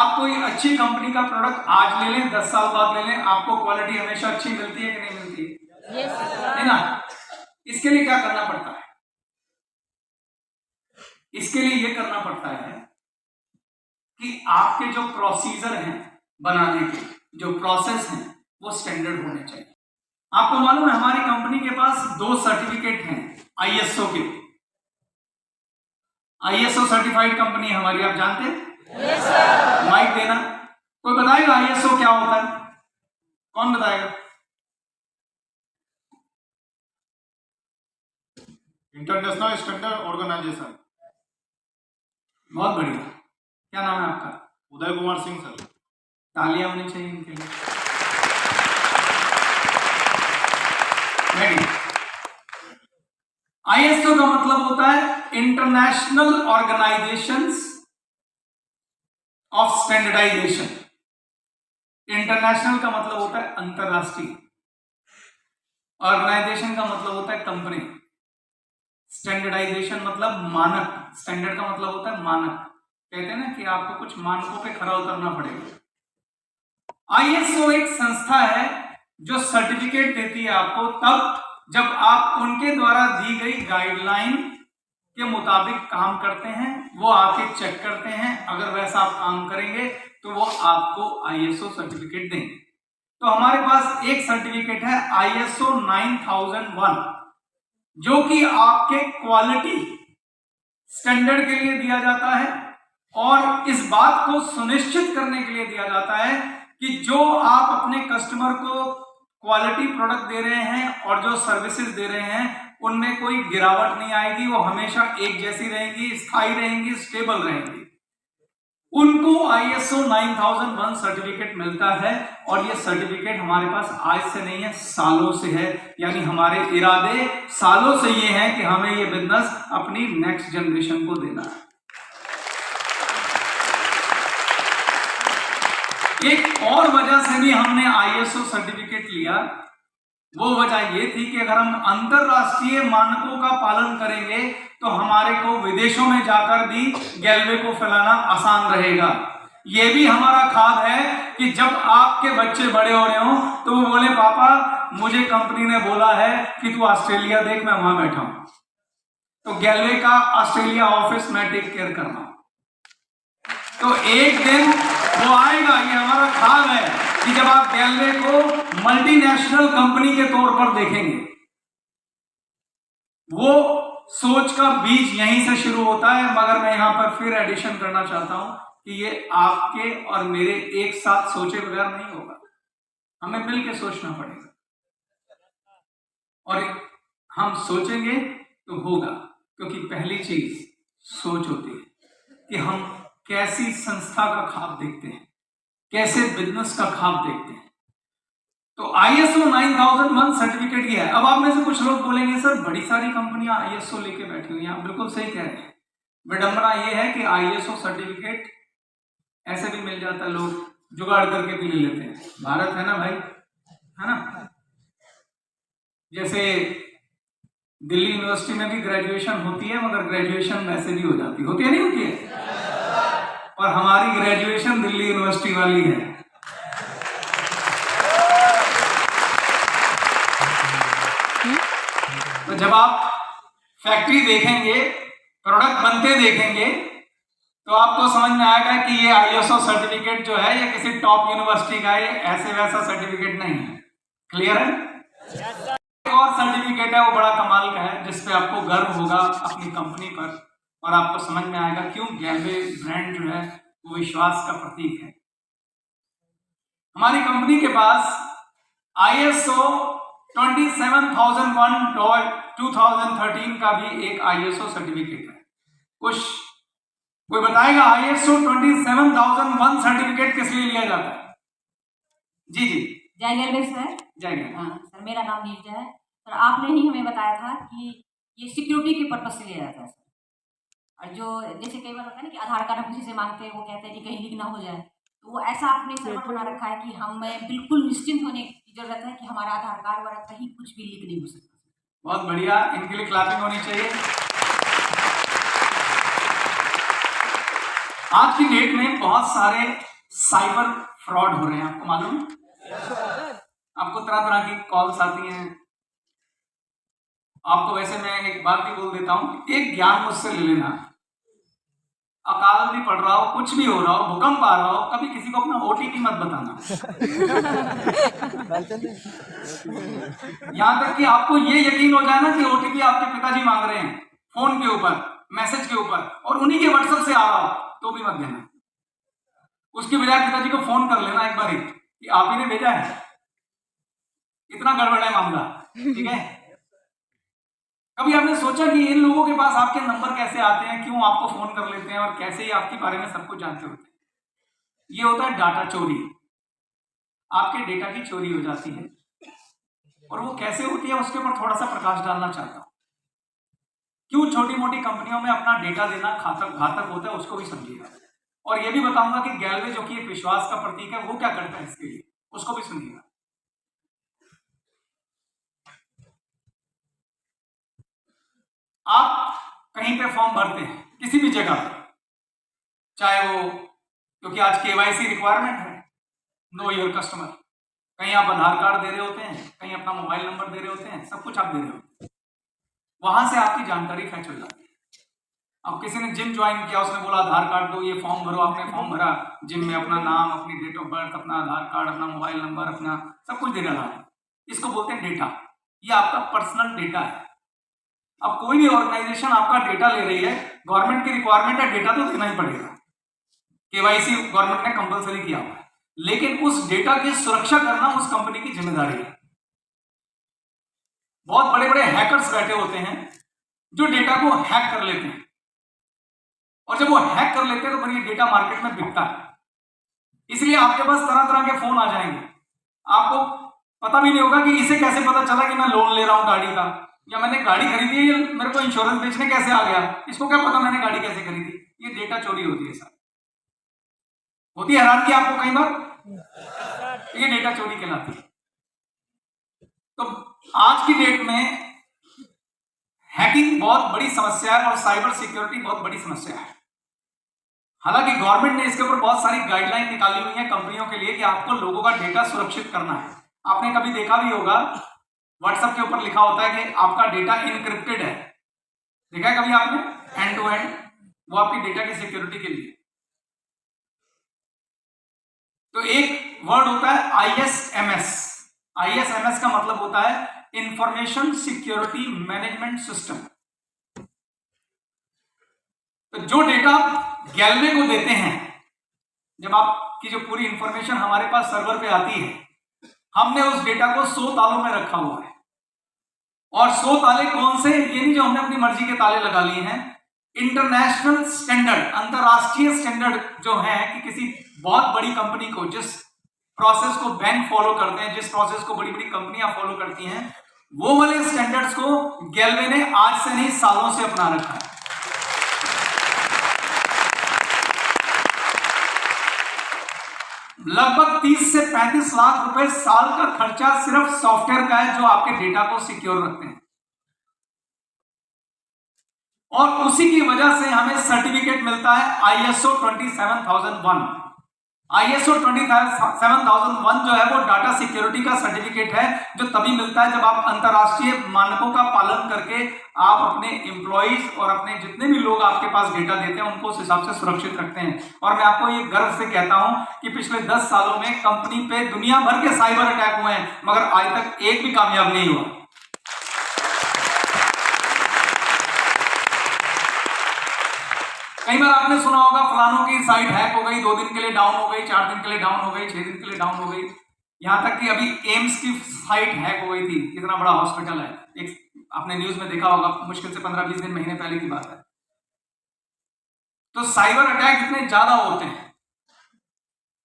आप कोई अच्छी कंपनी का प्रोडक्ट आज ले लें, 10 साल बाद ले लें, आपको क्वालिटी हमेशा अच्छी मिलती है कि नहीं मिलती है? है ना? इसके लिए क्या करना पड़ता है? इसके लिए ये करना पड़ता है कि आपके जो प्रोसीजर हैं बनाने के, जो प्रोसेस हैं, वो स्टैंडर्ड होने चाहिए। आपको मालूम है हमारी कंपनी के पास 2 सर्टिफिकेट हैं आईएसओ के। आईएसओ सर्टिफाइड कंपनी है हमारी, आप जानते हैं? Yes sir. माइक देना। कोई बताएगा आईएसओ क्या होता है? कौन बताएगा? International Standard Organization. बहुत बढ़िया। क्या नाम है आपका? उदय कुमार सिंह सर। तालियां होनी चाहिए इनके लिए। आईएसओ का मतलब होता है International Organizations of Standardization. International का मतलब होता है अंतरराष्ट्रीय, ऑर्गेनाइजेशन का मतलब होता है कंपनी, स्टैंडर्डाइजेशन मतलब मानक। स्टैंडर्ड का मतलब होता है मानक। कहते हैं ना कि आपको कुछ मानकों पे खरा उतरना पड़ेगा। आईएसओ एक संस्था है जो सर्टिफिकेट देती है आपको तब जब आप उनके द्वारा दी गई गाइडलाइन के मुताबिक काम करते हैं। वो आके चेक करते हैं, अगर वैसा आप काम करेंगे तो वो आपको आईएसओ सर्टिफिकेट देंगे। तो हमारे पास एक सर्टिफिकेट है आईएसओ 9001 जो कि आपके क्वालिटी स्टैंडर्ड के लिए दिया जाता है और इस बात को सुनिश्चित करने के लिए दिया जाता है कि जो आप अपने कस्टमर को क्वालिटी प्रोडक्ट दे रहे हैं और जो सर्विसेज दे रहे हैं उनमें कोई गिरावट नहीं आएगी, वो हमेशा एक जैसी रहेंगी, स्थायी रहेंगी, स्टेबल रहेंगी। उनको आईएसओ 9001 सर्टिफिकेट मिलता है और ये सर्टिफिकेट हमारे पास आज से नहीं है, सालों से है। यानी हमारे इरादे सालों से ये हैं कि हमें ये बिजनेस अपनी नेक्स्ट जनरेशन को देना है। एक और वजह से भी हमने आईएसओ सर्टिफिकेट लिया। वो वजह ये थी कि अगर हम अंतरराष्ट्रीय मानकों का पालन करेंगे तो हमारे को विदेशों में जाकर भी गैलवे को फैलाना आसान रहेगा। ये भी हमारा ख्वाब है कि जब आपके बच्चे बड़े हो रहे हो तो वो बोले पापा मुझे कंपनी ने बोला है कि तू ऑस्ट्रेलिया देख, मैं वहां बैठा हूं। तो गैलवे का ऑस्ट्रेलिया ऑफिस मैं टेक केयर करना। तो एक दिन वो आएगा, ये हमारा ख्वाब है कि जब आप गैलवे को मल्टीनेशनल कंपनी के तौर पर देखेंगे। वो सोच का बीज यहीं से शुरू होता है, मगर मैं यहां पर फिर एडिशन करना चाहता हूं कि ये आपके और मेरे एक साथ सोचे बगैर नहीं होगा, हमें मिलकर सोचना पड़ेगा और हम सोचेंगे तो होगा। क्योंकि पहली चीज सोच होती है कि हम कैसी संस्था का ख्वाब देखते हैं, कैसे बिजनेस का ख्वाब देखते हैं। तो आईएसओ 9001 सर्टिफिकेट ये है। अब आप में से कुछ लोग बोलेंगे सर बड़ी सारी कंपनियां आईएसओ लेके बैठी हुई हैं। बिल्कुल सही कह रहे हैं। विडंबना ये है कि आईएसओ सर्टिफिकेट ऐसे भी मिल जाता है, लोग जुगाड़ करके भी ले लेते हैं। भारत है ना भाई, है ना? जैसे दिल्ली यूनिवर्सिटी में भी ग्रेजुएशन होती है, मगर ग्रेजुएशन वैसे भी हो जाती होती है, नहीं होती है? और हमारी ग्रेजुएशन दिल्ली यूनिवर्सिटी वाली है। तो जब आप फैक्ट्री देखेंगे, प्रोडक्ट बनते देखेंगे, तो आपको समझ में आएगा कि ये आईएसओ सर्टिफिकेट जो है ये किसी टॉप यूनिवर्सिटी का, ये ऐसे वैसा सर्टिफिकेट नहीं है। क्लियर है? एक और सर्टिफिकेट है, वो बड़ा कमाल का है, जिसपे आपको गर्व होगा अपनी कंपनी पर और आपको समझ में आएगा क्यों गैलवे ब्रांड जो है वो विश्वास का प्रतीक है। हमारी कंपनी के पास आईएसओ 27001 2013 का भी एक आईएसओ सर्टिफिकेट है। कोई बताएगा आईएसओ 27001 सर्टिफिकेट किस लिए लिया जाता है? जी जी। जय गैलवे सर। जय गैलवे। हाँ सर, मेरा नाम नीरजा है सर। आपने ही हमें बताया था कि ये सिक्योरिटी के पर्पज से लिया जाता है सर। और जो जैसे कई बार होता है ना कि आधार कार्ड हम किसी से मांगते हैं, वो कहते हैं कि कहीं लीक ना हो जाए, तो वो ऐसा आपने सर्वर बना रखा है कि हमें बिल्कुल निश्चिंत होने की जरूरत है कि हमारा आधार कार्ड वगैरह कहीं कुछ भी लीक नहीं हो सकता। बहुत बढ़िया, इनके लिए क्लैपिंग होनी चाहिए। आज की डेट में बहुत सारे साइबर फ्रॉड हो रहे हैं, आपको मालूम है? आपको तरह तरह की कॉल्स आती हैं। आपको वैसे मैं एक बात भी बोल देता हूं, एक ज्ञान मुझसे ले लेना, अकाल भी पड़ रहा हो, कुछ भी हो रहा हो, भूकंप आ रहा हो, कभी किसी को अपना ओटीपी मत बताना। यहां तक कि आपको ये यकीन हो जाए ना कि ओटीपी आपके पिताजी मांग रहे हैं फोन के ऊपर, मैसेज के ऊपर, और उन्हीं के व्हाट्सएप से आ रहा हो, तो भी मत देना। उसके बजाय पिताजी को फोन कर लेना एक बार कि आप ही ने भेजा है। इतना गड़बड़ है मामला, ठीक है? कभी आपने सोचा कि इन लोगों के पास आपके नंबर कैसे आते हैं, क्यों आपको फोन कर लेते हैं और कैसे ही आपके बारे में सब कुछ जानते होते हैं? ये होता है डाटा चोरी। आपके डेटा की चोरी हो जाती है, और वो कैसे होती है उसके ऊपर थोड़ा सा प्रकाश डालना चाहता हूं। क्यों छोटी मोटी कंपनियों में अपना डेटा देना घातक होता है, उसको भी समझिएगा। और ये भी बताऊंगा कि गैलवे जो कि एक विश्वास का प्रतीक है, वो क्या करता है इसके लिए, उसको भी सुनिएगा। आप कहीं पे फॉर्म भरते हैं किसी भी जगह पे, चाहे वो, क्योंकि आज केवाईसी रिक्वायरमेंट है, नो योर कस्टमर, कहीं आप आधार कार्ड दे रहे होते हैं, कहीं अपना मोबाइल नंबर दे रहे होते हैं, सब कुछ आप दे रहे होते हैं, वहां से आपकी जानकारी फैच हो जाती है। अब किसी ने जिम ज्वाइन किया, उसने बोला आधार कार्ड दो, ये फॉर्म भरो, आपने फॉर्म भरा, जिम में अपना नाम, अपनी डेट ऑफ बर्थ, अपना आधार कार्ड, अपना मोबाइल नंबर, अपना सब कुछ दे डाला है। इसको बोलते हैं डेटा। ये आपका पर्सनल डेटा है। अब कोई भी ऑर्गेनाइजेशन आपका डेटा ले रही है, गवर्नमेंट की रिक्वायरमेंट है, डेटा तो देना ही पड़ेगा। केवाईसी गवर्नमेंट ने कंपलसरी किया हुआ है, लेकिन उस डेटा की सुरक्षा करना उस कंपनी की जिम्मेदारी है। बहुत बड़े बड़े हैकर्स बैठे होते हैं जो डेटा को हैक कर लेते हैं, और जब वो हैक कर लेते हैं तो फिर ये डेटा मार्केट में बिकता है। इसलिए आपके पास तरह तरह के फोन आ जाएंगे, आपको पता भी नहीं होगा कि इसे कैसे पता चला कि मैं लोन ले रहा हूं गाड़ी का, या मैंने गाड़ी खरीदी है, मेरे को इंश्योरेंस बेचने कैसे आ गया, इसको क्या पता मैंने गाड़ी कैसे खरीदी। ये डेटा चोरी होती है सर, होती है हैरानगी आपको कई बार, ये डेटा चोरी कहलाती है। तो आज की डेट में हैकिंग बहुत बड़ी समस्या है और साइबर सिक्योरिटी बहुत बड़ी समस्या है। हालांकि गवर्नमेंट ने इसके ऊपर बहुत सारी गाइडलाइन निकाली हुई है कंपनियों के लिए कि आपको लोगों का डेटा सुरक्षित करना है। आपने कभी देखा भी होगा, व्हाट्सएप के ऊपर लिखा होता है कि आपका डेटा इनक्रिप्टेड है, देखा है कभी आपने, एंड टू एंड, वो आपकी डेटा की सिक्योरिटी के लिए। तो एक वर्ड होता है ISMS। ISMS का मतलब होता है इंफॉर्मेशन सिक्योरिटी मैनेजमेंट सिस्टम। तो जो डेटा गैलवे को देते हैं, जब आपकी जो पूरी इंफॉर्मेशन हमारे पास सर्वर पे आती है, हमने उस डेटा को 100 तालों में रखा हुआ है। और 100 ताले कौन से, ये नहीं जो हमने अपनी मर्जी के ताले लगा लिए हैं, इंटरनेशनल स्टैंडर्ड, अंतरराष्ट्रीय स्टैंडर्ड जो है कि किसी बहुत बड़ी कंपनी को, जिस प्रोसेस को बैंक फॉलो करते हैं, जिस प्रोसेस को बड़ी बड़ी कंपनियां फॉलो करती हैं, वो वाले स्टैंडर्ड्स को गैलवे ने आज से नहीं सालों से अपना रखा है। लगभग 30 से 35 लाख रुपए साल का खर्चा सिर्फ सॉफ्टवेयर का है जो आपके डेटा को सिक्योर रखते हैं, और उसी की वजह से हमें सर्टिफिकेट मिलता है ISO 27001। ISO 27001 जो है वो डाटा सिक्योरिटी का सर्टिफिकेट है, जो तभी मिलता है जब आप अंतरराष्ट्रीय मानकों का पालन करके आप अपने एम्प्लॉइज और अपने जितने भी लोग आपके पास डेटा देते हैं उनको उस हिसाब से सुरक्षित रखते हैं। और मैं आपको ये गर्व से कहता हूं कि पिछले 10 सालों में कंपनी पे दुनिया भर के साइबर अटैक हुए हैं, मगर आज तक एक भी कामयाब नहीं हुआ। कई बार आपने सुना होगा फलानों की साइट हैक हो गई, 2 दिन के लिए डाउन हो गई, 4 दिन के लिए डाउन हो गई, 6 दिन के लिए डाउन हो गई। यहां तक कि अभी एम्स की साइट हैक हो गई थी, कितना बड़ा हॉस्पिटल है, एक आपने न्यूज में देखा होगा, मुश्किल से 15-20 दिन, महीने पहले की बात है। तो साइबर अटैक इतने ज्यादा होते हैं,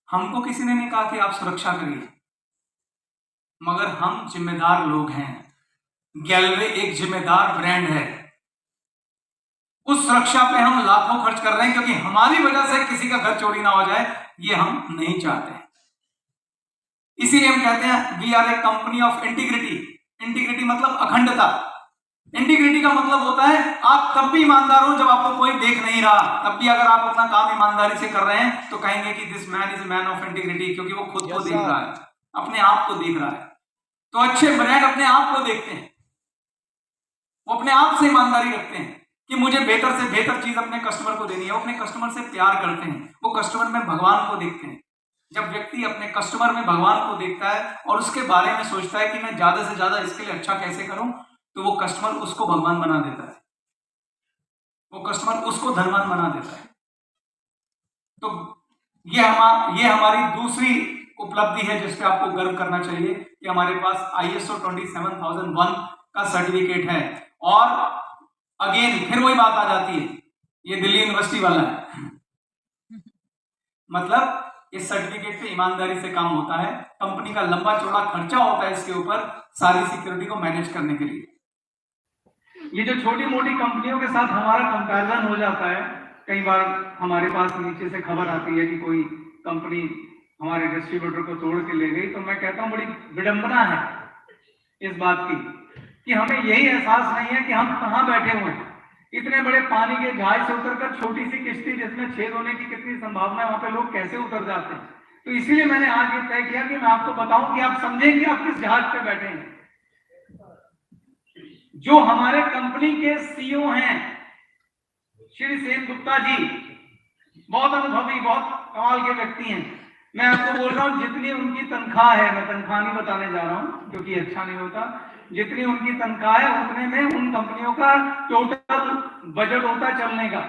हमको किसी ने नहीं कहा कि आप सुरक्षा करिए, मगर हम जिम्मेदार लोग हैं। गैलवे एक जिम्मेदार ब्रांड है, उस सुरक्षा पे हम लाखों खर्च कर रहे हैं, क्योंकि हमारी वजह से किसी का घर चोरी ना हो जाए, ये हम नहीं चाहते हैं। इसीलिए हम कहते हैं we are a company of integrity. Integrity मतलब अखंडता। इंटीग्रिटी का मतलब होता है आप तब भी ईमानदार हो जब आपको कोई देख नहीं रहा, तब भी अगर आप अपना काम ईमानदारी से कर रहे हैं तो कहेंगे कि this man is man of integrity, क्योंकि वो खुद को देख रहा है, अपने आप को देख रहा है। तो अच्छे ब्रांड अपने आप को देखते हैं, वो अपने आप से ईमानदारी रखते हैं कि मुझे बेहतर से बेहतर चीज अपने कस्टमर को देनी है। वो अपने कस्टमर से प्यार करते हैं, वो कस्टमर में भगवान को देखते हैं। जब व्यक्ति अपने कस्टमर में भगवान को देखता है और उसके बारे में सोचता है कि मैं ज्यादा से ज्यादा इसके लिए अच्छा कैसे करूं, तो वो कस्टमर उसको भगवान बना देता है, वो कस्टमर उसको धनवान बना देता है। तो ये हमारी दूसरी उपलब्धि है जिस पे आपको गर्व करना चाहिए कि हमारे पास ISO 27001 का सर्टिफिकेट है। और अगेन फिर वही बात आ जाती है, ये दिल्ली यूनिवर्सिटी वाला है, मतलब इस सर्टिफिकेट पे ईमानदारी से काम होता है। कंपनी का लंबा चौड़ा खर्चा होता है इसके ऊपर सारी सिक्योरिटी को मैनेज करने के लिए। ये जो छोटी मोटी कंपनियों के साथ हमारा कंपैरिजन हो जाता है, कई बार हमारे पास नीचे से खबर आती है कि कोई कंपनी हमारे डिस्ट्रीब्यूटर को तोड़ के ले गई, तो मैं कहता हूं बड़ी विडंबना है इस बात की कि हमें यही एहसास नहीं है कि हम कहां बैठे हुए हैं। इतने बड़े पानी के जहाज से उतरकर छोटी सी किश्ती जिसमें छेद होने की कितनी संभावना है, वहां पे लोग कैसे उतर जाते हैं। तो इसीलिए मैंने आज ये तय किया कि मैं आपको बताऊं कि आप समझें कि आप किस जहाज पे बैठे हैं। जो हमारे कंपनी के CEO हैं श्री सेन गुप्ता जी, बहुत अनुभवी, बहुत कमाल के व्यक्ति हैं। मैं आपको बोल रहा हूं जितनी उनकी तनख्वाह है, मैं तनख्वाह नहीं बताने जा रहा हूं क्योंकि अच्छा नहीं होता, जितनी उनकी तनख्वाह है उतने में उन कंपनियों का टोटल बजट होता है चलने का।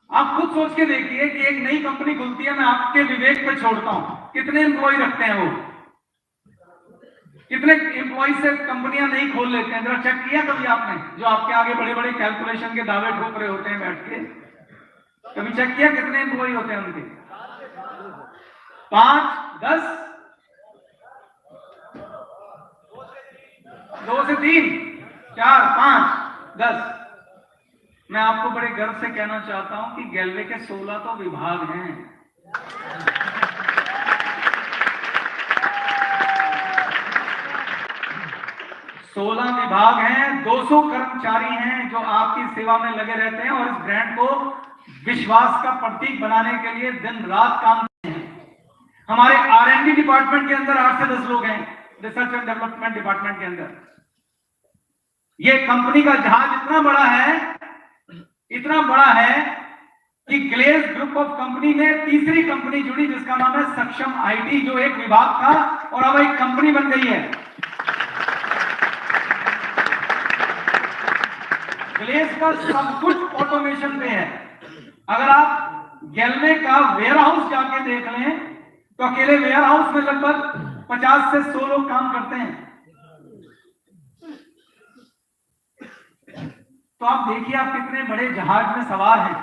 आप खुद सोच के देखिए कि एक नई कंपनी खुलती है, मैं आपके विवेक पे छोड़ता हूं, कितने एम्प्लॉय रखते हैं वो, कितने एम्प्लॉय से कंपनियां नहीं खोल लेते हैं। जरा चेक किया कभी आपने, जो आपके आगे बड़े बड़े कैलकुलेशन के दावे ठोक रहे होते हैं बैठ के, कभी चेक किया कितने एम्प्लॉय होते हैं उनके? 5, 10, 2 से 3, 4, 5, 10। मैं आपको बड़े गर्व से कहना चाहता हूं कि गैलवे के 16 तो विभाग हैं। 16 विभाग हैं, 200 कर्मचारी हैं जो आपकी सेवा में लगे रहते हैं और इस ब्रांड को विश्वास का प्रतीक बनाने के लिए दिन रात काम करते हैं। हमारे R&D डिपार्टमेंट के अंदर 8 से 10 लोग हैं, रिसर्च एंड डेवलपमेंट डिपार्टमेंट के अंदर। ये कंपनी का जहाज इतना बड़ा है कि ग्लेज ग्रुप ऑफ कंपनी में तीसरी कंपनी जुड़ी जिसका नाम है सक्षम IT, जो एक विभाग था और अब एक कंपनी बन गई है। ग्लेज का सब कुछ ऑटोमेशन पे है। अगर आप गैलवे का वेयर हाउस जाके देख लें तो अकेले वेयर हाउस में लगभग 50 से 100 लोग काम करते हैं। तो आप देखिए आप कितने बड़े जहाज में सवार हैं।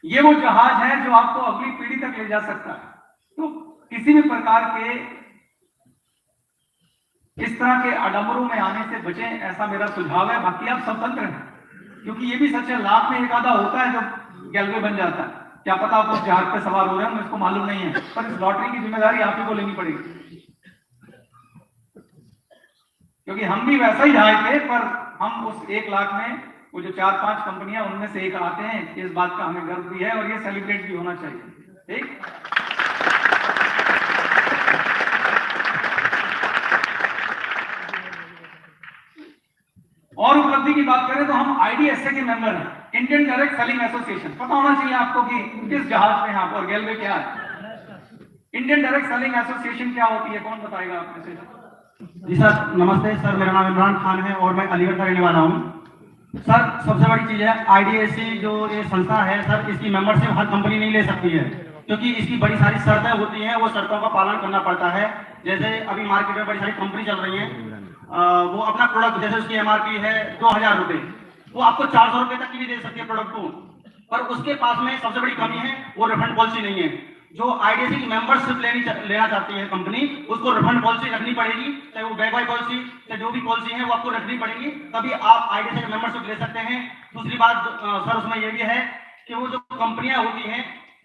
ये वो जहाज है जो आपको अगली पीढ़ी तक ले जा सकता है। तो किसी भी प्रकार के इस तरह के आडंबरों में आने से बचें, ऐसा मेरा सुझाव है। बाकी आप स्वतंत्र हैं, क्योंकि ये भी सच है, लाख में एक आधा होता है जो गैलवे बन जाता है। क्या पता आप उस जहाज पे सवार हो रहे हैं, मुझको मालूम नहीं है, पर इस लॉटरी की जिम्मेदारी आप ही को लेनी पड़ेगी। क्योंकि हम भी वैसा ही जहाज थे, पर हम उस 1 लाख में वो जो 4-5 कंपनियां उनमें से एक आते हैं। इस बात का हमें गर्व भी है और ये सेलिब्रेट भी होना चाहिए। ठीक, और उपलब्धि की बात करें तो हम IDSA के मेंबर हैं, इंडियन डायरेक्ट सेलिंग एसोसिएशन। पता होना चाहिए आपको कि किस जहाज में आप और गैलवे क्या है। इंडियन डायरेक्ट सेलिंग एसोसिएशन क्या होती है, कौन बताएगा आप में से? जी सर, नमस्ते सर, मेरा नाम इमरान खान है और मैं अलीगढ़ का रहने वाला हूँ। सर, सबसे बड़ी चीज़ है IDSA जो ये संस्था है सर, इसकी मेंबरशिप हर कंपनी नहीं ले सकती है, क्योंकि इसकी बड़ी सारी शर्तें होती हैं, वो शर्तों का पालन करना पड़ता है। जैसे अभी मार्केट में बड़ी सारी कंपनी चल रही हैं, वो अपना प्रोडक्ट, जैसे उसकी MRP है 2000 रुपये, वो आपको 400 रुपये तक की भी दे सकती है प्रोडक्ट को, पर उसके पास में सबसे बड़ी कमी है वो रिफंड पॉलिसी नहीं है। जो IDSA की मेंबरशिप लेना चाहती है कंपनी, उसको रिफंड पॉलिसी रखनी पड़ेगी, चाहे वो बैक बाय पॉलिसी, चाहे जो भी पॉलिसी है वो आपको रखनी पड़ेगी, तभी आप IDSA की मेंबरशिप ले सकते हैं। दूसरी बात सर उसमें ये भी है कि वो जो कंपनियां होती हैं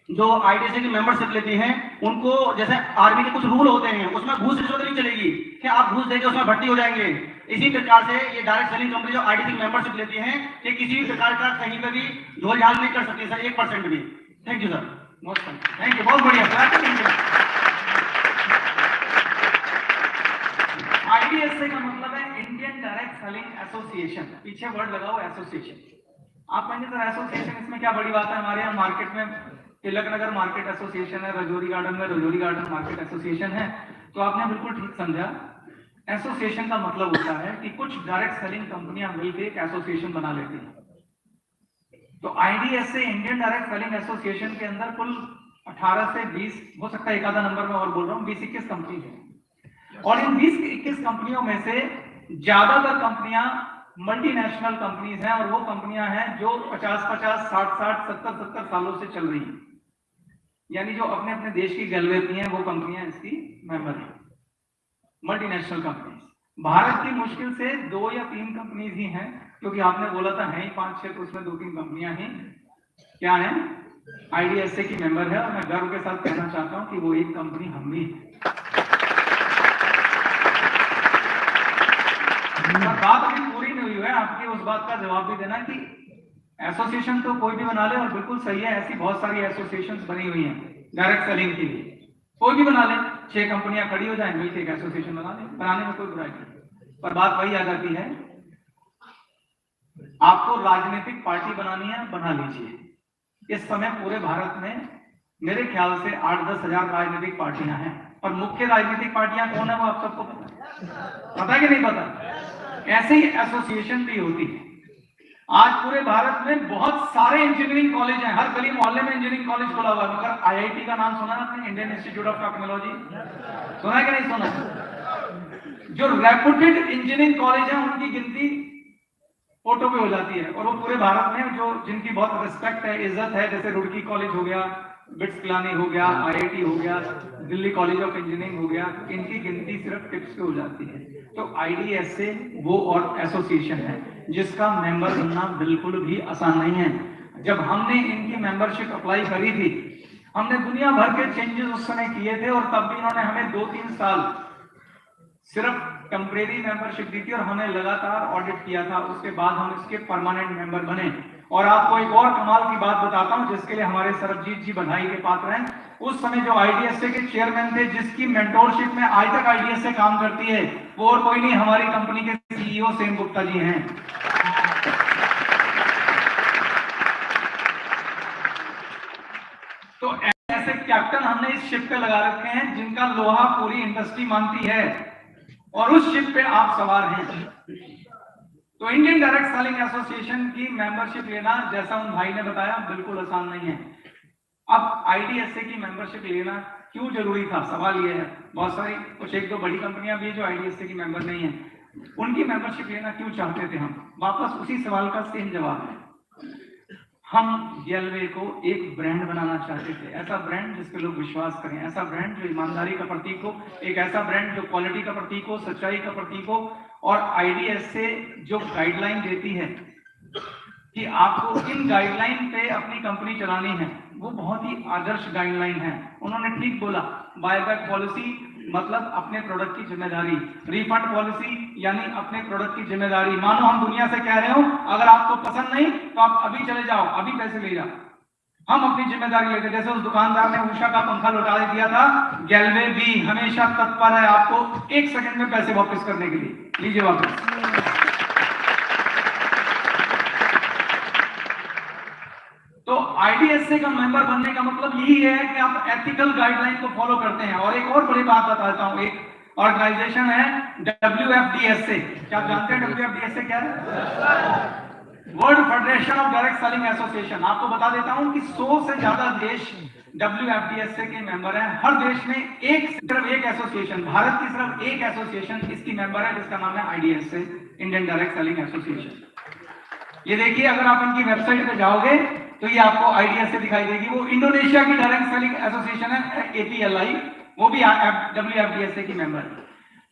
जो आईडीएसए की मेंबरशिप लेती हैं उनको जैसे आर्मी के कुछ रूल होते हैं, उसमें घूस रिश्वत नहीं चलेगी कि आप घूस देके उसमें भर्ती हो जाएंगे। इसी प्रकार से ये डायरेक्ट सेलिंग कंपनी जो आईडीएसए की मेंबरशिप लेती हैं ये किसी भी प्रकार का कहीं पे भी झोल झाल नहीं कर सकती सर, 1% भी। Thank you sir, thank you, बहुत बढ़िया। आईडीएसए का मतलब है इंडियन डायरेक्ट सेलिंग एसोसिएशन, पीछे वर्ड लगाओ एसोसिएशन। आप कहेंगे सर एसोसिएशन इसमें क्या बड़ी बात है, हमारे यहाँ मार्केट में तिलक नगर मार्केट एसोसिएशन है, रजौरी गार्डन में रजौरी गार्डन मार्केट एसोसिएशन है। तो आपने बिल्कुल ठीक समझा, एसोसिएशन का मतलब होता है कि कुछ डायरेक्ट सेलिंग कंपनियां मिलकर एक एसोसिएशन बना लेती हैं। तो IDSA Indian direct selling association के अंदर कुल 18 से 20, हो सकता है एक आधा नंबर में और बोल रहा हूँ, 20-21 कंपनी है। और इन 20-21 कंपनियों में से ज्यादातर कंपनियां मल्टीनेशनल कंपनीज हैं, और वो कंपनियां हैं जो 50-50, 60-60, 70-70 सालों से चल रही हैं। यानी जो अपने अपने देश की गैलवेपी हैं वो कंपनियां इसकी मेंबर हैं, मल्टीनेशनल कंपनीज। भारत की मुश्किल से 2 या 3 कंपनीज ही हैं, क्योंकि आपने बोला था है ही 5-6, तो उसमें 2-3 कंपनियां ही क्या हैं, आईडीएसए की मेंबर है। और मैं गर्व के साथ कहना चाहता हूं कि वो एक कंपनी हम भी है। बात अभी पूरी नहीं हुई है, आपकी उस बात का जवाब भी देना कि एसोसिएशन तो कोई भी बना ले, और बिल्कुल सही है, ऐसी बहुत सारी एसोसिएशंस बनी हुई हैं डायरेक्ट सेलिंग के लिए, कोई भी बना ले, 6 कंपनियां खड़ी हो जाए मिलकर एक एसोसिएशन बना ले, बनाने में कोई बुराई नहीं। पर बात वही आ जाती है, आपको राजनीतिक पार्टी बनानी है, बना लीजिए। इस समय पूरे भारत में मेरे ख्याल से 8-10 हजार राजनीतिक पार्टियां हैं, और मुख्य राजनीतिक पार्टियां कौन है वो आप सबको पता है कि नहीं पता? ऐसे ही एसोसिएशन भी होती है। आज पूरे भारत में बहुत सारे इंजीनियरिंग कॉलेज हैं, हर गली मोहल्ले में इंजीनियरिंग कॉलेज खुला हुआ है, मगर आईआईटी का नाम सुना आपने, इंडियन इंस्टीट्यूट ऑफ टेक्नोलॉजी, सुना है कि नहीं सुना? जो रेपुटेड इंजीनियरिंग कॉलेज है उनकी गिनती फोटो पे हो जाती है, और वो पूरे भारत में जो जिनकी बहुत रिस्पेक्ट है, इज्जत है, जैसे रुड़की कॉलेज हो गया, बिट्स पिलानी हो गया, आईआईटी हो गया, दिल्ली कॉलेज ऑफ इंजीनियरिंग हो गया, इनकी गिनती सिर्फ टिप्स पे हो जाती है। तो आईडीएसए वो और एसोसिएशन है जिसका मेंबर बनना बिल्कुल भी आसान नहीं है। जब हमने इनकी मेंबरशिप अप्लाई करी थी, हमने दुनिया भर के चेंजेस उस समय किए थे, और तब भी इन्होंने हमें 2-3 साल सिर्फ टेम्परेरी मेंबरशिप दी थी, और हमें लगातार ऑडिट किया था। उसके बाद हम इसके परमानेंट मेंबर बने। और आपको एक और कमाल की बात बताता हूं, जिसके लिए हमारे सरबजीत जी बधाई के पात्र हैं। उस समय जो आईडीएसए के चेयरमैन थे, जिसकी मेंटोरशिप में आज तक आईडीएसए काम करती है, वो और कोई नहीं, हमारी कंपनी के सीईओ सेन गुप्ता जी हैं। तो ऐसे कैप्टन हमने इस शिप पे लगा रखे हैं जिनका लोहा पूरी इंडस्ट्री मानती है, और उस शिप पे आप सवार हैं। तो इंडियन डायरेक्ट सेलिंग एसोसिएशन की मेंबरशिप लेना, जैसा उन भाई ने बताया, बिल्कुल आसान नहीं है। अब आईडीएसए की मेंबरशिप लेना क्यों जरूरी था, सवाल यह है। बहुत सारी कुछ 1-2 बड़ी कंपनियां भी जो आईडीएसए की मेंबर नहीं है, उनकी मेंबरशिप लेना क्यों चाहते थे हम? वापस उसी सवाल का सेम जवाब है। हम गैलवे को एक ब्रांड बनाना चाहते थे, ऐसा ब्रांड जिस पे लोग विश्वास करें, ऐसा ब्रांड जो ईमानदारी का प्रतीक हो, एक ऐसा ब्रांड जो क्वालिटी का प्रतीक हो, सच्चाई का प्रतीक हो। और आईडीएसए जो गाइडलाइन देती है कि आपको इन गाइडलाइन पे अपनी कंपनी चलानी है, वो बहुत ही आदर्श गाइडलाइन है। उन्होंने ठीक बोला, बायबैक पॉलिसी मतलब अपने प्रोडक्ट की जिम्मेदारी, रिफंड पॉलिसी यानी अपने प्रोडक्ट की जिम्मेदारी। मानो हम दुनिया से कह रहे हो, अगर आपको पसंद नहीं तो आप अभी चले जाओ, अभी पैसे ले जाओ, हम अपनी जिम्मेदारी लेते। जैसे उस दुकानदार ने उषा का पंखा लौटा दिया था, गैलवे भी हमेशा तत्पर है आपको 1 सेकंड में पैसे वापस करने के लिए। लीजिए वापस। तो आईडीएसए का मेंबर बनने का मतलब यही है कि आप एथिकल गाइडलाइन को फॉलो करते हैं। और एक और बड़ी बात बताता हूं, एक ऑर्गेनाइजेशन है WFDSA। क्या आप जानते हैं WFDSA क्या है? World federation of direct selling association. आपको बता देता हूं कि 100 से ज्यादा देश WFDSA के मेंबर हैं। हर देश में सिर्फ एक एसोसिएशन, भारत की सिर्फ एक एसोसिएशन इसकी मेंबर है, जिसका नाम है IDSA, Indian direct selling association. ये देखिए, अगर आप इनकी वेबसाइट पे जाओगे तो ये आपको आईडीएसए दिखाई देगी। वो इंडोनेशिया की डायरेक्ट सेलिंग एसोसिएशन है APLI, वो भी WFDSA की मेंबर है।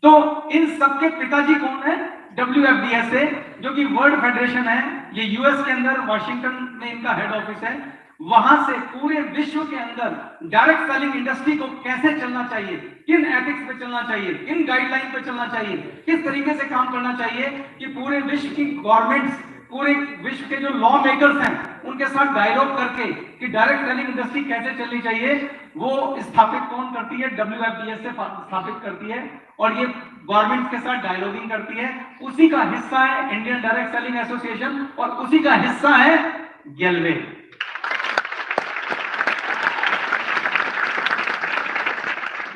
तो इन सबके पिताजी कौन है? WFDSA, जो कि वर्ल्ड फेडरेशन है। ये यूएस के अंदर वाशिंगटन में इनका हेड ऑफिस है। वहां से पूरे विश्व के अंदर डायरेक्ट सेलिंग इंडस्ट्री को कैसे चलना चाहिए, किन एथिक्स पे चलना चाहिए, किन गाइडलाइन पे चलना चाहिए, किस तरीके से काम करना चाहिए कि पूरे विश्व की गवर्नमेंट्स, पूरे विश्व के जो लॉ मेकर्स हैं उनके साथ डायलॉग करके कि डायरेक्ट सेलिंग इंडस्ट्री कैसे चलनी चाहिए, वो स्थापित कौन करती है? WFDS से स्थापित करती है और ये गवर्नमेंट के साथ डायलॉगिंग करती है। उसी का हिस्सा है इंडियन डायरेक्ट सेलिंग एसोसिएशन और उसी का हिस्सा है गेलवे।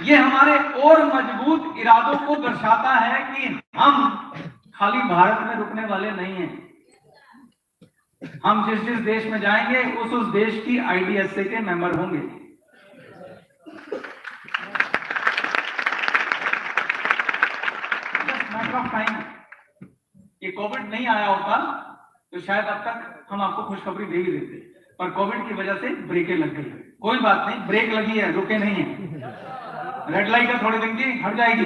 ये हमारे और मजबूत इरादों को दर्शाता है कि हम खाली भारत में रुकने वाले नहीं हैं। हम जिस जिस देश में जाएंगे उस देश की IDSA के मेंबर होंगे। Just matter of time. ये कोविड नहीं आया होता तो शायद अब तक हम आपको खुशखबरी दे ही देते, पर कोविड की वजह से ब्रेकें लग गई। कोई बात नहीं, ब्रेक लगी है, रुके नहीं है। रेड लाइट है थोड़े दिन की, हट जाएगी,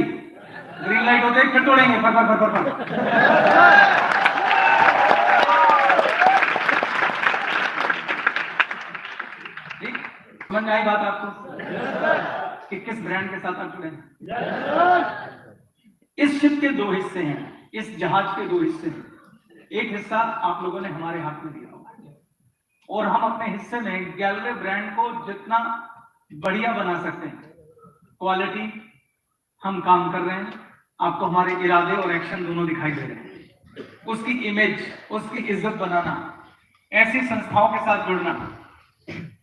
ग्रीन लाइट होते ही फिर तोड़ेंगे पर। ठीक, समझ में आई बात आपको कि किस ब्रांड के साथ आप जुड़े हैं? इस शिप के दो हिस्से हैं, इस जहाज के दो हिस्से हैं। एक हिस्सा आप लोगों ने हमारे हाथ में दिया होगा और हम अपने हिस्से में गैलवे ब्रांड को जितना बढ़िया बना सकते हैं, क्वालिटी, हम काम कर रहे हैं। आपको हमारे इरादे और एक्शन दोनों दिखाई दे रहे हैं। उसकी इमेज, उसकी इज्जत बनाना, ऐसी संस्थाओं के साथ जुड़ना,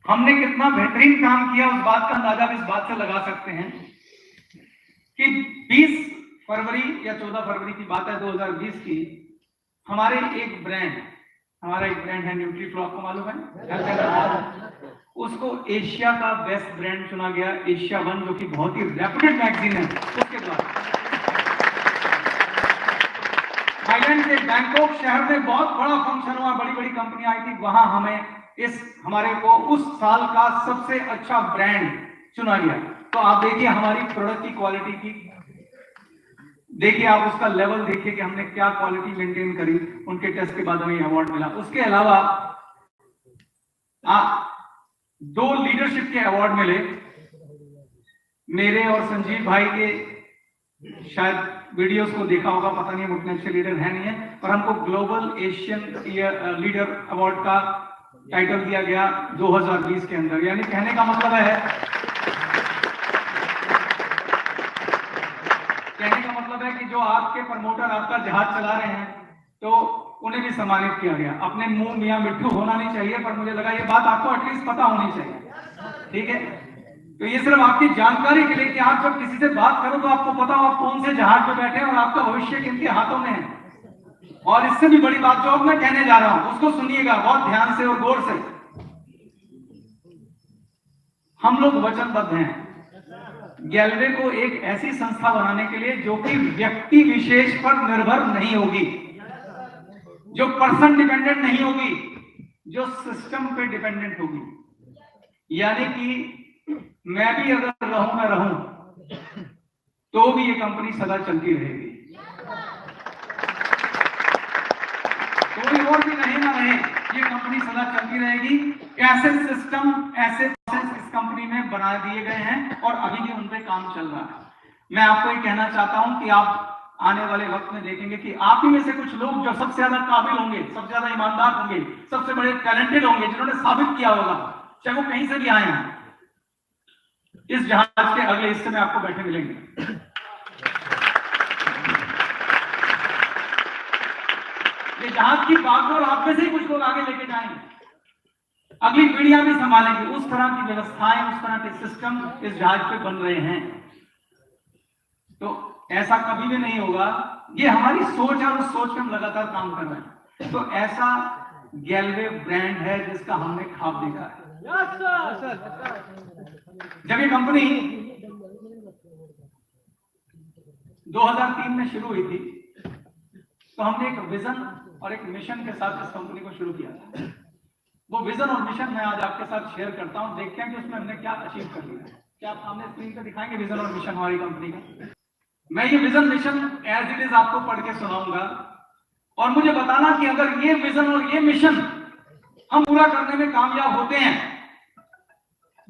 हमने कितना बेहतरीन काम किया उस बात का अंदाजा भी इस बात से लगा सकते हैं कि 20 फरवरी या 14 फरवरी की बात है 2020 की, हमारा एक ब्रांड है न्यूट्रीफ्लो, आपको मालूम है? उसको एशिया का बेस्ट ब्रांड चुना गया, एशिया वन, जो कि बहुत ही रेप्यूटेड मैगजीन है, उसके द्वारा। थाईलैंड के बैंकॉक शहर में बहुत बड़ा फंक्शन हुआ, बड़ी बड़ी कंपनी आई थी, वहां हमारे को उस साल का सबसे अच्छा ब्रांड चुना गया। तो आप देखिए हमारी प्रोडक्ट की क्वालिटी की, देखिए आप उसका लेवल देखिए कि हमने क्या क्वालिटी मेंटेन करी, उनके टेस्ट के बाद हमें अवार्ड मिला। उसके अलावा 2 लीडरशिप के अवार्ड मिले, मेरे और संजीव भाई के, शायद वीडियोस को देखा होगा, पता नहीं, उतने अच्छे लीडर है नहीं है, पर हमको ग्लोबल एशियन लीडर अवार्ड का टाइटल दिया गया 2020 के अंदर। यानी कहने का मतलब है कि जो आपके प्रमोटर आपका जहाज चला रहे हैं तो उन्हें भी सम्मानित किया गया। अपने मुंह मियां मिट्ठू होना नहीं चाहिए, पर मुझे लगा ये बात आपको एटलीस्ट पता होनी चाहिए। ठीक है, तो ये सिर्फ आपकी जानकारी के लिए कि आप जब किसी से बात करो तो आपको पता हो आप कौन से जहाज पे बैठे हैं और आपका भविष्य किनके हाथों में है। और इससे भी बड़ी बात जो अब मैं कहने जा रहा हूं उसको सुनिएगा बहुत ध्यान से और गौर से। हम लोग वचनबद्ध हैं गैलवे को एक ऐसी संस्था बनाने के लिए जो कि व्यक्ति विशेष पर निर्भर नहीं होगी, जो पर्सन डिपेंडेंट नहीं होगी, जो सिस्टम पे डिपेंडेंट होगी। यानी कि मैं भी अगर रहूं तो भी ये कंपनी सदा चलती रहेगी, कोई और भी रहे ना रहे, ये कंपनी सदा चलती रहेगी। ऐसे सिस्टम, ऐसे प्रोसेस इस कंपनी में बना दिए गए हैं और अभी भी उन पे काम चल रहा है। मैं आपको ये कहना चाहता हूं कि आप आने वाले वक्त में देखेंगे कि आप ही में से कुछ लोग जो सबसे ज्यादा काबिल होंगे, सबसे ज्यादा ईमानदार होंगे, सबसे बड़े टैलेंटेड होंगे, जिन्होंने साबित किया होगा, चाहे वो कहीं से भी आए हैं, इस जहाज के अगले हिस्से में आपको बैठे मिलेंगे। ये जहाज की बागडोर आप में से ही कुछ लोग आगे लेके जाएंगे, अगली पीढ़ियां भी संभालेंगी। उस तरह की व्यवस्थाएं, उस तरह के सिस्टम इस जहाज पे बन रहे हैं। तो ऐसा कभी भी नहीं होगा, ये हमारी सोच है और उस सोच पे हम लगातार काम कर रहे हैं। तो ऐसा गैलवे ब्रांड है जिसका हमने ख्वाब देखा है। जब ये कंपनी 2003 में शुरू हुई थी तो हमने एक विजन और एक मिशन के साथ इस कंपनी को शुरू किया था। वो विजन और मिशन मैं आज आपके साथ शेयर करता हूं, देखते हैं कि उसमें हमने क्या अचीव कर लिया। क्या आप सामने स्क्रीन पे दिखाएंगे विजन और मिशन हमारी कंपनी का? मैं ये vision mission as it is आपको पढ़ के सुनाऊंगा और मुझे बताना कि अगर ये विजन और ये मिशन हम पूरा करने में कामयाब होते हैं,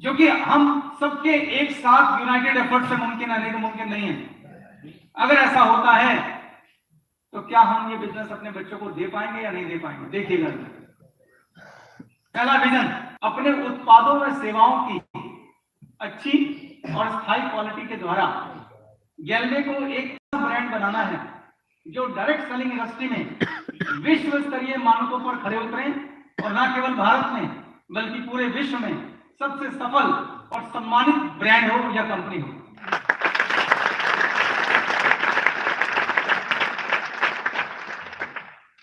जो कि हम सबके एक साथ यूनाइटेड एफर्ट से मुमकिन है, नहीं तो मुमकिन नहीं है। अगर ऐसा होता है तो क्या हम ये बिजनेस अपने बच्चों को दे पाएंगे या नहीं दे पाएंगे? देखिएगा। पहला विजन, अपने उत्पादों व सेवाओं की अच्छी और स्थायी क्वालिटी के द्वारा गैलवे को एक ब्रांड बनाना है जो डायरेक्ट सेलिंग इंडस्ट्री में विश्व स्तरीय मानकों पर खड़े उतरे और न केवल भारत में बल्कि पूरे विश्व में सबसे सफल और सम्मानित ब्रांड हो या कंपनी हो।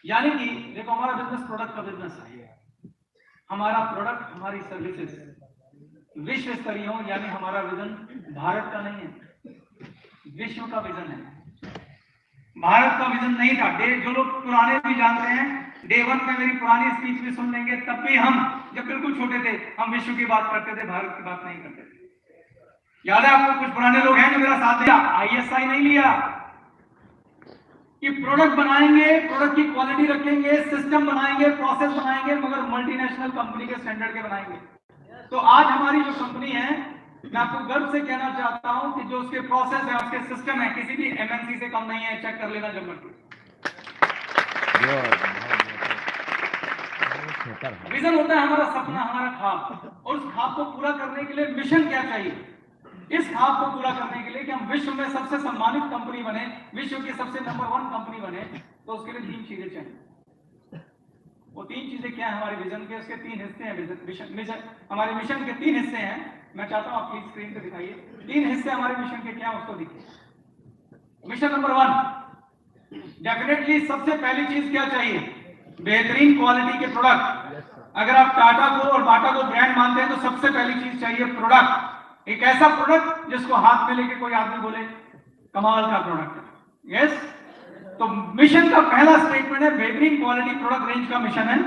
यानी कि देखो, हमारा बिजनेस प्रोडक्ट का बिजनेस है। हमारा प्रोडक्ट, हमारी सर्विसेज विश्व स्तरीय हो, यानी हमारा विजन भारत का नहीं है, विश्व का विजन है। भारत का विजन नहीं था। जो लोग पुराने भी जानते हैं, डे 1 में मेरी पुरानी स्पीच भी सुन लेंगे, तब भी हम जब बिल्कुल छोटे थे हम विश्व की बात करते थे, भारत की बात नहीं करते थे। याद है आपको? कुछ पुराने लोग हैं जो मेरा साथ दिया, ISI नहीं लिया कि प्रोडक्ट बनाएंगे, प्रोडक्ट की क्वालिटी रखेंगे, सिस्टम बनाएंगे, प्रोसेस बनाएंगे, मगर मल्टीनेशनल कंपनी के स्टैंडर्ड के बनाएंगे। तो आज हमारी जो कंपनी है, मैं आपको गर्व से कहना चाहता हूं कि जो उसके प्रोसेस है, उसके सिस्टम है, किसी भी MNC से कम नहीं है। चेक कर लेना जब मर्जी। विजन होता है हमारा सपना, हमारा ख्वाब, और उस ख्वाब को पूरा करने के लिए मिशन क्या चाहिए? इस ख्वाब को पूरा करने के लिए कि हम विश्व में सबसे सम्मानित कंपनी बने, विश्व की सबसे नंबर 1 कंपनी बने, तो उसके लिए 3 चीजें चाहिए। वो 3 चीजें क्या है हमारे विजन के? उसके 3 हिस्से हैं। मिशन हमारे मिशन के 3 हिस्से हैं। मैं चाहता हूं आप प्लीज स्क्रीन पे दिखाइए। 3 हिस्से हमारे मिशन के क्या, उसको दिखाइए। मिशन नंबर 1, डेफिनेटली सबसे पहली चीज क्या चाहिए? बेहतरीन क्वालिटी के प्रोडक्ट। अगर आप टाटा को और बाटा को ब्रांड मानते हैं तो सबसे पहली चीज चाहिए प्रोडक्ट। एक ऐसा प्रोडक्ट जिसको हाथ में लेके कोई आदमी बोले कमाल का प्रोडक्ट है। यस, तो मिशन का पहला स्टेटमेंट है बेहतरीन क्वालिटी प्रोडक्ट रेंज का मिशन है।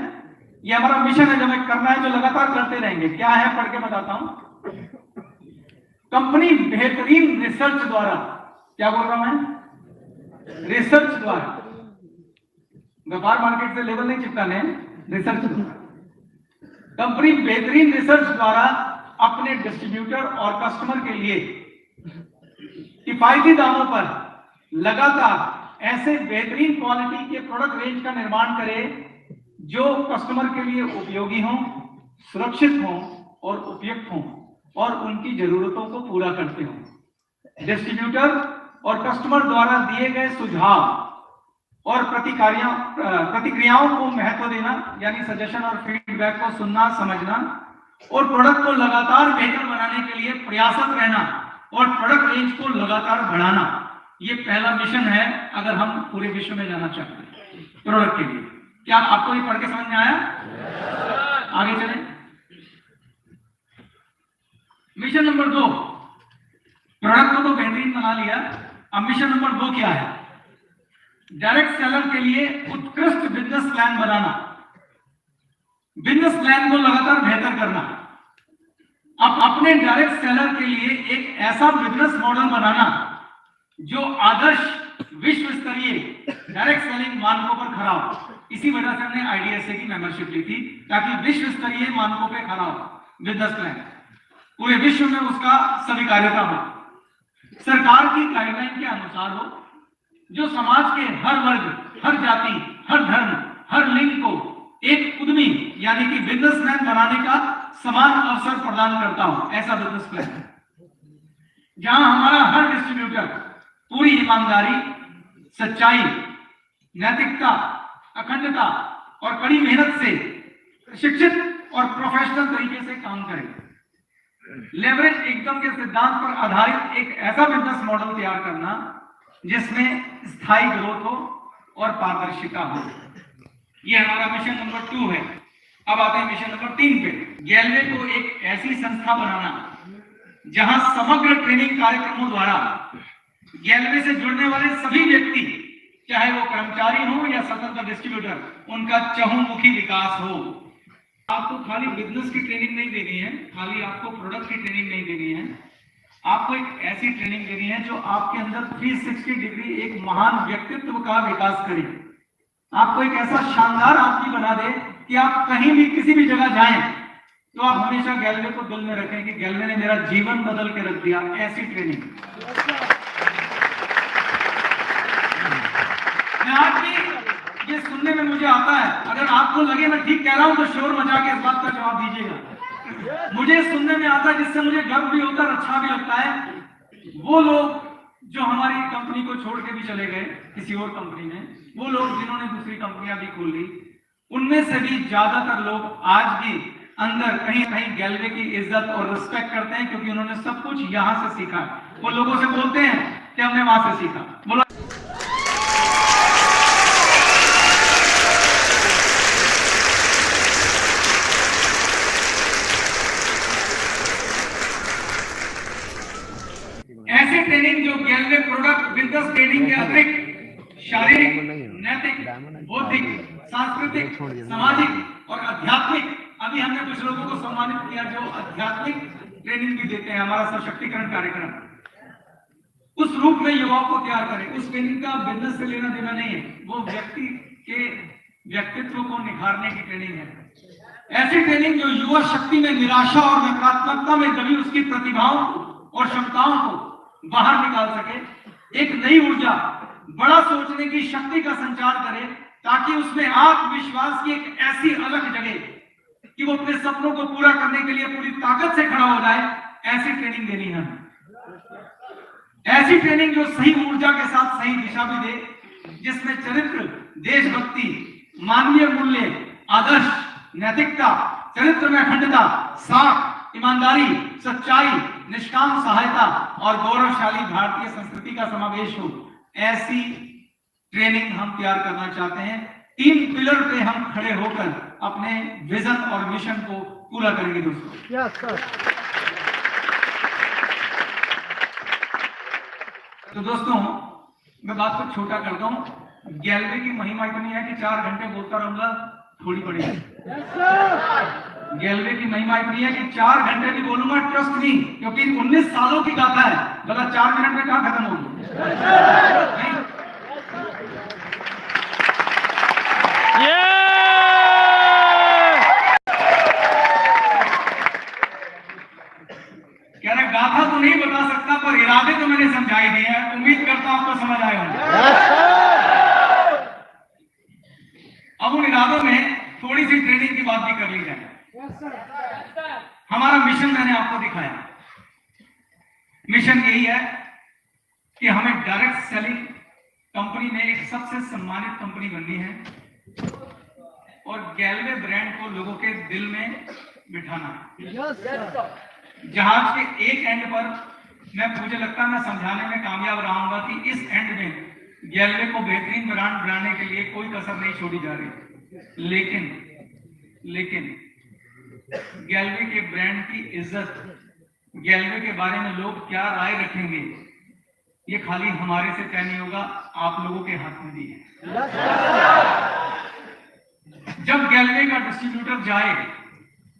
ये हमारा मिशन है जो हमें करना है, जो लगातार करते रहेंगे। क्या है, पढ़ के बताता हूं। कंपनी बेहतरीन रिसर्च द्वारा, क्या बोल रहा हूं मैं? रिसर्च द्वारा, व्यापार मार्केट से लेवल नहीं चिपकाने, रिसर्च द्वारा। कंपनी बेहतरीन रिसर्च द्वारा अपने डिस्ट्रीब्यूटर और कस्टमर के लिए किफायती दामों पर लगातार ऐसे बेहतरीन क्वालिटी के प्रोडक्ट रेंज का निर्माण करे जो कस्टमर के लिए उपयोगी हों, सुरक्षित हों और उपयुक्त हों और उनकी जरूरतों को पूरा करते हों। डिस्ट्रीब्यूटर और कस्टमर द्वारा दिए गए सुझाव और प्रतिक्रियाओं को महत्व देना, यानी सजेशन और फीडबैक को सुनना, समझना और प्रोडक्ट को लगातार बेहतर बनाने के लिए प्रयासरत रहना और प्रोडक्ट रेंज को लगातार बढ़ाना। ये पहला मिशन है अगर हम पूरे विश्व में जाना चाहते हैं प्रोडक्ट के लिए। क्या आपको ये पढ़ के समझ में आया? आगे चलें। मिशन नंबर 2, प्रोडक्ट को तो बेहतरीन बना लिया, अब मिशन नंबर 2 क्या है? डायरेक्ट सेलर के लिए उत्कृष्ट बिजनेस प्लान बनाना, बिजनेस प्लान को लगातार बेहतर करना। अब अपने डायरेक्ट सेलर के लिए एक ऐसा बिजनेस मॉडल बनाना जो आदर्श विश्व स्तरीय डायरेक्ट सेलिंग मानकों पर खरा हो। इसी वजह से हमने IDSA की मेंबरशिप ली थी, ताकि विश्व स्तरीय मानकों पर खरा हो बिजनेस प्लान, पूरे विश्व में उसका स्वीकार्यता हो, सरकार की गाइडलाइन के अनुसार हो, जो समाज के हर वर्ग, हर जाति, हर धर्म, हर लिंग को एक उद्यमी यानी कि बिजनेसमैन बनाने का समान अवसर प्रदान करता हो, ऐसा बिजनेस प्लान है। जहां हमारा हर डिस्ट्रीब्यूटर पूरी ईमानदारी, सच्चाई, नैतिकता, अखंडता और कड़ी मेहनत से शिक्षित और प्रोफेशनल तरीके से काम करे। लेवरेज इनकम के सिद्धांत पर आधारित एक ऐसा बिजनेस मॉडल तैयार करना जिसमें स्थायी ग्रोथ हो और पारदर्शिता हो। यह हमारा मिशन नंबर 2 है। अब आते हैं मिशन नंबर 3 पे। गैलवे को एक ऐसी संस्था बनाना जहां समग्र ट्रेनिंग कार्यक्रमों द्वारा गैलवे से जुड़ने वाले सभी व्यक्ति, चाहे वो कर्मचारी हो या स्वतंत्र डिस्ट्रीब्यूटर, उनका चहुमुखी विकास हो। आपको खाली बिजनेस की ट्रेनिंग नहीं देनी है, खाली आपको प्रोडक्ट की ट्रेनिंग नहीं देनी है, आपको एक ऐसी ट्रेनिंग देनी है जो आपके अंदर 360 डिग्री एक महान व्यक्तित्व का विकास करे, आपको एक ऐसा शानदार आदमी बना दे कि आप कहीं भी किसी भी जगह जाएं तो आप हमेशा गैलवे को दिल में रखें कि गैलवे ने मेरा जीवन बदल के रख दिया। ऐसी ट्रेनिंग मैं आज भी ये सुनने में मुझे आता है, अगर आपको लगे मैं ठीक कह रहा हूं तो शोर मचा के इस बात का जवाब दीजिएगा। मुझे सुनने में आता है, जिससे मुझे गर्व भी होता है, अच्छा भी लगता है। वो लोग जो हमारी कंपनी को छोड़ के भी चले गए किसी और कंपनी में, वो लोग जिन्होंने दूसरी कंपनियां भी खोल ली, उनमें से भी ज्यादातर लोग आज भी अंदर कहीं कहीं गैलवे की इज्जत और रिस्पेक्ट करते हैं, क्योंकि उन्होंने सब कुछ यहां से सीखा। वो लोगों से बोलते हैं कि हमने वहां से सीखा। बोला ऐसी ट्रेनिंग जो गैलवे प्रोडक्ट बिजनेस ट्रेनिंग के अतिरिक्त शारीरिक, नैतिक, बौद्धिक, सांस्कृतिक, सामाजिक और आध्यात्मिक, अभी हमने कुछ लोगों को सम्मानित किया जो आध्यात्मिक ट्रेनिंग भी देते हैं। हमारा सशक्तिकरण कार्यक्रम उस रूप में युवाओं को तैयार करें। उस ट्रेनिंग का बिजनेस से लेना देना नहीं है, वो व्यक्ति के व्यक्तित्व को निखारने की ट्रेनिंग है। ऐसी ट्रेनिंग जो युवा शक्ति में निराशा और नकारात्मकता में दबी उसकी प्रतिभाओं और क्षमताओं को बाहर निकाल सके, एक नई ऊर्जा, बड़ा सोचने की शक्ति का संचार करे, ताकि उसमें आत्मविश्वास की एक ऐसी अलग जगह कि वो अपने सपनों को पूरा करने के लिए पूरी ताकत से खड़ा हो जाए। ऐसी ट्रेनिंग देनी है। ऐसी ट्रेनिंग जो सही ऊर्जा के साथ सही दिशा भी दे, जिसमें चरित्र, देशभक्ति, मानवीय मूल्य, आदर्श, नैतिकता, चरित्र में अखंडता, साख, ईमानदारी, सच्चाई, निष्काम सहायता और गौरवशाली भारतीय संस्कृति का समावेश हो। ऐसी ट्रेनिंग हम तैयार करना चाहते हैं। 3 पिलर पे हम खड़े होकर अपने विजन और मिशन को पूरा करेंगे दोस्तों। Yes sir. तो दोस्तों मैं बात को छोटा करता हूं। गैलवे की महिमा इतनी है कि 4 घंटे बोलता रहूंगा थोड़ी पड़ेगी। गैलवे की महिमा इतनी है कि 4 घंटे भी बोलूंगा, ट्रस्ट मी, क्योंकि 19 सालों की गाथा है। भला 4 मिनट में कहां खत्म होगी? कह रहे गाथा तो नहीं बता सकता, पर इरादे तो मैंने समझाई दिए हैं। उम्मीद करता हूं आपको समझ आए होंगे। अब उन इरादों में थोड़ी सी ट्रेनिंग की बात भी कर ली जाए। हमारा मिशन मैंने आपको दिखाया। मिशन यही है कि हमें डायरेक्ट सेलिंग कंपनी में एक सबसे सम्मानित कंपनी बननी है और गैलवे ब्रांड को लोगों के दिल में बिठाना है। जहाज के एक एंड पर मुझे लगता है मैं समझाने में कामयाब रहा कि इस एंड में गैलवे को बेहतरीन ब्रांड बनाने के लिए कोई कसर नहीं छोड़ी जा रही। लेकिन गैलवे के ब्रांड की इज्जत, गैलवे के बारे में लोग क्या राय रखेंगे, ये खाली हमारे से तय नहीं होगा, आप लोगों के हाथ में भी है। जब गैलवे का डिस्ट्रीब्यूटर जाए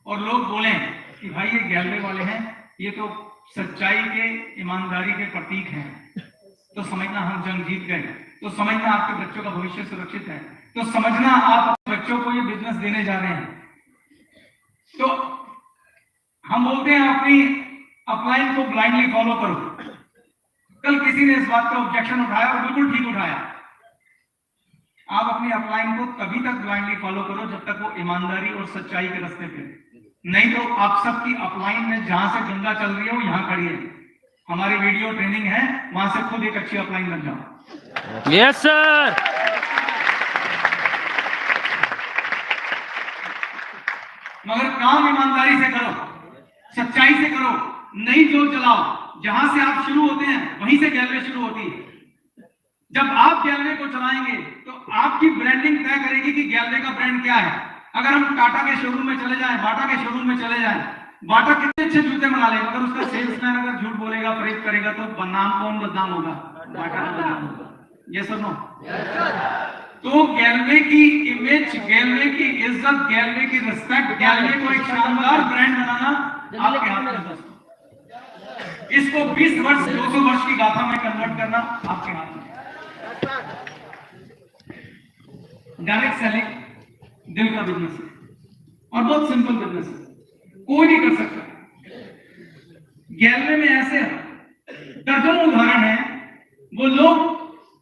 और लोग बोलें कि भाई ये गैलवे वाले हैं, ये तो सच्चाई के, ईमानदारी के प्रतीक हैं, तो समझना हम जंग जीत गए, तो समझना आपके बच्चों का भविष्य सुरक्षित है, तो समझना आप बच्चों को ये बिजनेस देने जा रहे हैं। तो हम बोलते हैं अपनी अपलाइन को ब्लाइंडली फॉलो करो। कल किसी ने इस बात का ऑब्जेक्शन उठाया और बिल्कुल ठीक उठाया। आप अपनी अपलाइन को तभी तक ब्लाइंडली फॉलो करो जब तक वो ईमानदारी और सच्चाई के रास्ते पे, नहीं तो आप सबकी अपलाइन में जहां से गंगा चल रही है वो यहां खड़ी है। हमारी वीडियो ट्रेनिंग है, वहां से खुद एक अच्छी अपलाइन बन जाओ। Yes sir. मगर काम ईमानदारी से करो, सच्चाई से करो, नई जोत जलाओ। जहां से आप शुरू होते हैं वहीं से गैलवे शुरू होती है। जब आप गैलवे को चलाएंगे तो आपकी ब्रांडिंग तय करेगी कि गैलवे का ब्रांड क्या है। अगर हम टाटा के शोरूम में चले जाएं, बाटा के शोरूम में चले जाएं, बाटा कितने अच्छे जूते बना ले, मगर उसका सेल्समैन अगर झूठ बोलेगा, फरेब करेगा, तो नाम कौन बदनाम होगा? बाटा का बदनाम होगा। ये सुनो, तो गैलवे की इमेज, गैलवे की इज्जत, गैलवे की रिस्पेक्ट, गैलवे को एक शानदार ब्रांड बनाना आपके हाथ में है दोस्तों। इसको 20 वर्ष 200 वर्ष की गाथा में कन्वर्ट करना आपके हाथ में। डायरेक्ट सेलिंग दिल का बिजनेस है। और बहुत सिंपल बिजनेस है, कोई भी कर सकता है। गैलवे में ऐसे दर्जनों उदाहरण है, वो लोग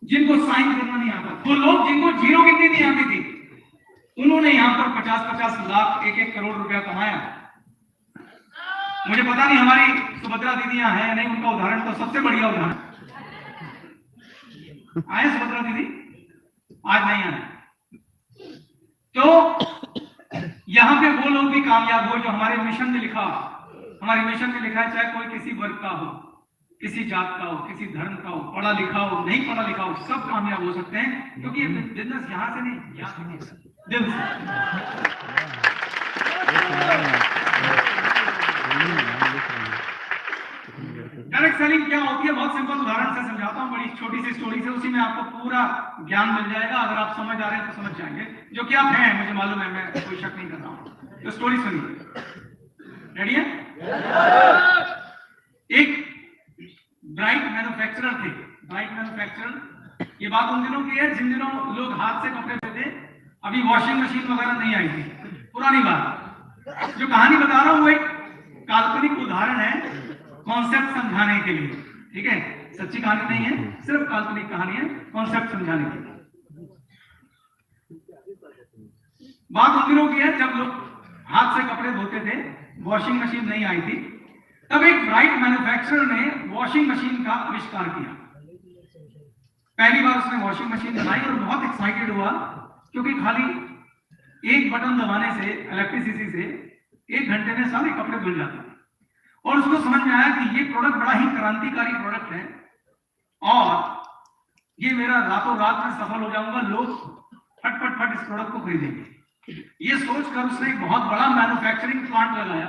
जिनको साइन करना नहीं आता, वो लोग जिनको जीरो गिनती नहीं आती थी, उन्होंने यहां पर 50-50 लाख 1-1 करोड़ रुपया कमाया। मुझे पता नहीं हमारी सुभद्रा दीदियां हैं नहीं, उनका उदाहरण तो सबसे बढ़िया उदाहरण। आए सुभद्रा दीदी? आज नहीं आए। तो यहां पे वो लोग भी कामयाब हो जो हमारे मिशन में लिखा, हमारे मिशन में लिखा है, चाहे कोई किसी वर्ग का हो, किसी जात का हो, किसी धर्म का हो, पढ़ा लिखा हो, नहीं पढ़ा लिखा हो, सब कामयाब हो सकते हैं, क्योंकि ये बिजनेस यहां से नहीं, यहां से दिल से। डायरेक्ट सेलिंग क्या होती है, बहुत सिंपल उदाहरण से समझाता हूं, बड़ी छोटी सी स्टोरी से, उसी में आपको पूरा ज्ञान मिल जाएगा। अगर आप समझ आ रहे हैं तो समझ जाएंगे, जो कि आप हैं, मुझे मालूम है, मैं कोई शक नहीं कर रहा हूं। तो स्टोरी सुनिए, रेडी है? एक ब्राइट मैन्युफैक्चरर थे, ब्राइट मैन्युफैक्चरर। ये बात उन दिनों की है जिन दिनों लोग हाथ से कपड़े धोते, अभी वॉशिंग मशीन वगैरह नहीं आई थी, पुरानी बात। जो कहानी बता रहा हूं वो एक काल्पनिक उदाहरण है, कॉन्सेप्ट समझाने के लिए, ठीक है? सच्ची कहानी नहीं है, सिर्फ काल्पनिक कहानी है, कॉन्सेप्ट समझाने के लिए। बात उन दिनों की है जब लोग हाथ से कपड़े धोते थे, वॉशिंग मशीन नहीं आई थी। तब एक ब्राइट मैन्युफैक्चरर ने वॉशिंग मशीन का आविष्कार किया। पहली बार उसने वॉशिंग मशीन बनाई और बहुत एक्साइटेड हुआ, क्योंकि खाली एक बटन दबाने से, इलेक्ट्रिसिटी से 1 घंटे में सारे कपड़े धुल जाते हैं। और उसको समझ में आया कि ये प्रोडक्ट बड़ा ही क्रांतिकारी प्रोडक्ट है और ये मेरा रातों रात में सफल हो जाऊंगा, लोग फट फट फट इस प्रोडक्ट को खरीदेंगे। ये सोचकर उसने एक बहुत बड़ा मैन्युफैक्चरिंग प्लांट लगाया।